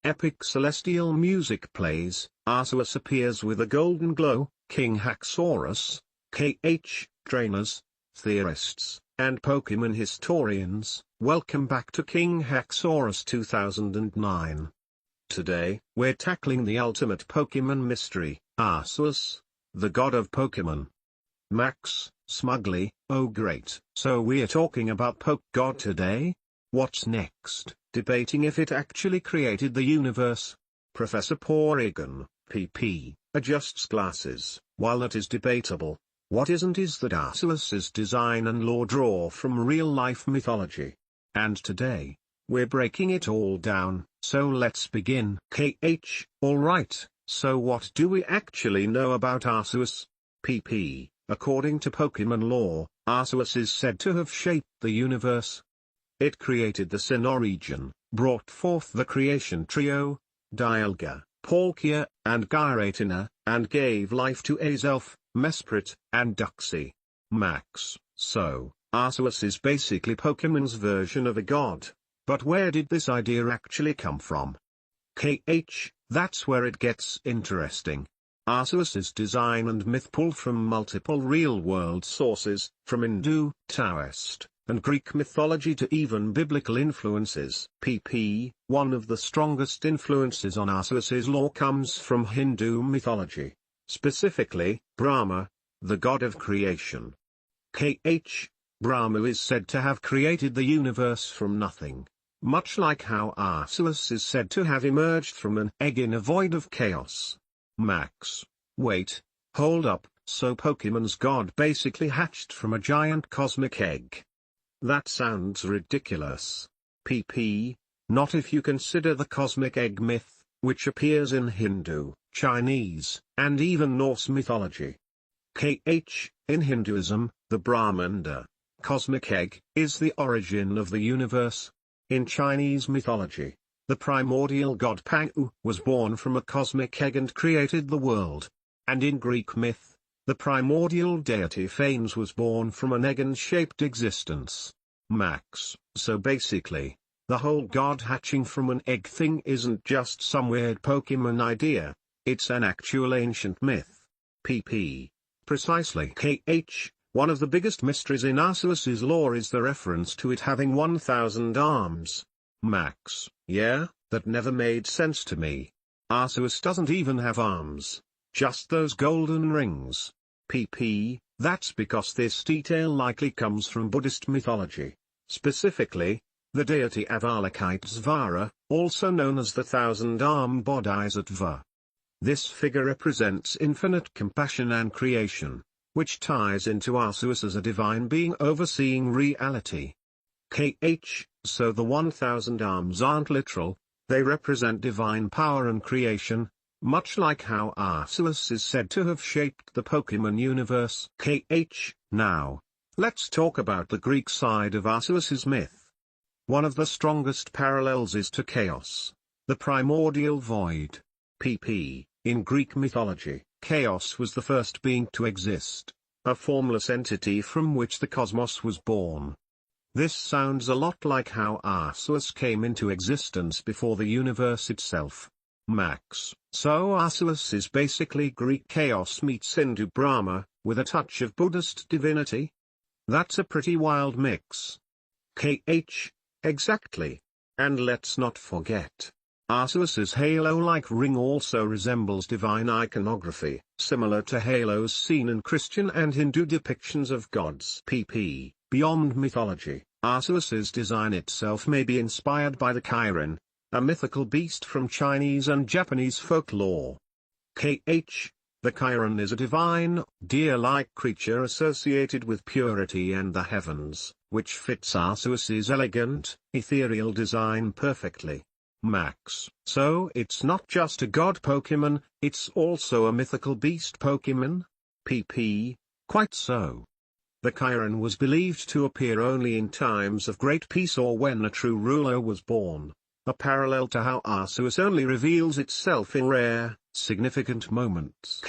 Epic celestial music plays, Arceus appears with a golden glow. KingHacksaurus, trainers, theorists, and Pokémon historians, welcome back to KingHacksaurus 2009. Today, we're tackling the ultimate Pokémon mystery, Arceus, the god of Pokémon. Max, smugly, oh great. So we're talking about Poke God today? What's next? Debating if it actually created the universe. Professor Porygon, PP, adjusts glasses. While that is debatable, what isn't is that Arceus's design and lore draw from real-life mythology. And today, we're breaking it all down, so let's begin. Alright, so what do we actually know about Arceus? PP, according to Pokémon lore, Arceus is said to have shaped the universe. It created the Sinnoh region, brought forth the creation trio, Dialga, Palkia, and Giratina, and gave life to Azelf, Mesprit, and Duxie. Max, so, Arceus is basically Pokémon's version of a god. But where did this idea actually come from? That's where it gets interesting. Arceus's design and myth pull from multiple real-world sources, from Hindu, Taoist, and Greek mythology to even biblical influences. PP, one of the strongest influences on Arceus's lore comes from Hindu mythology. Specifically, Brahma, the god of creation. Brahma is said to have created the universe from nothing. Much like how Arceus is said to have emerged from an egg in a void of chaos. Max, wait, hold up, so Pokémon's god basically hatched from a giant cosmic egg? That sounds ridiculous. PP, not if you consider the cosmic egg myth, which appears in Hindu, Chinese, and even Norse mythology. In Hinduism, the Brahmanda, cosmic egg, is the origin of the universe. In Chinese mythology, the primordial god Pangu was born from a cosmic egg and created the world. And in Greek myth, the primordial deity Phanes was born from an egg and shaped existence. Max, so basically, the whole god hatching from an egg thing isn't just some weird Pokémon idea, it's an actual ancient myth. PP. Precisely. One of the biggest mysteries in Arceus's lore is the reference to it having 1,000 arms. Max, yeah, that never made sense to me. Arceus doesn't even have arms, just those golden rings. PP, that's because this detail likely comes from Buddhist mythology. Specifically, the deity Avalokitesvara, also known as the thousand-armed Bodhisattva. This figure represents infinite compassion and creation, which ties into Arceus as a divine being overseeing reality. So the 1,000 arms aren't literal, they represent divine power and creation, much like how Arceus is said to have shaped the Pokémon universe. Now, let's talk about the Greek side of Arceus's myth. One of the strongest parallels is to chaos, the primordial void. PP, in Greek mythology, chaos was the first being to exist, a formless entity from which the cosmos was born. This sounds a lot like how Arceus came into existence before the universe itself. Max, so Arceus is basically Greek chaos meets Hindu Brahma, with a touch of Buddhist divinity? That's a pretty wild mix. Exactly. And let's not forget, Arceus's halo-like ring also resembles divine iconography, similar to halos seen in Christian and Hindu depictions of gods. PP, beyond mythology, Arceus's design itself may be inspired by the Chiron, a mythical beast from Chinese and Japanese folklore. The Chiron is a divine, deer-like creature associated with purity and the heavens, which fits Arceus's elegant, ethereal design perfectly. Max, so it's not just a god Pokémon, it's also a mythical beast Pokémon? PP, quite so. The Chiron was believed to appear only in times of great peace or when a true ruler was born, a parallel to how Arceus only reveals itself in rare, significant moments.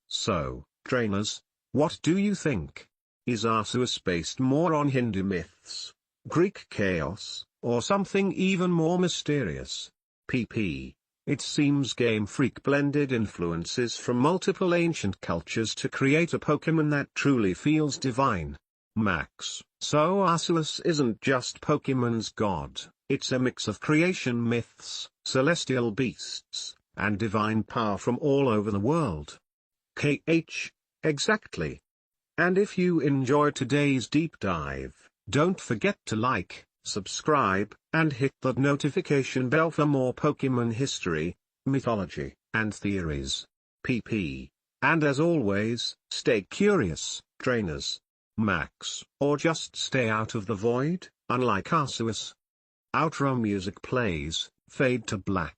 So, trainers, what do you think? Is Arceus based more on Hindu myths, Greek chaos, or something even more mysterious? pp. It seems Game Freak blended influences from multiple ancient cultures to create a Pokémon that truly feels divine. Max. So Arceus isn't just Pokémon's god, it's a mix of creation myths, celestial beasts, and divine power from all over the world. Exactly. And if you enjoyed today's deep dive, don't forget to like, subscribe, and hit that notification bell for more Pokémon history, mythology, and theories. pp. And as always, stay curious, trainers. Max. Or just stay out of the void, unlike Arceus. Outro music plays, fade to black.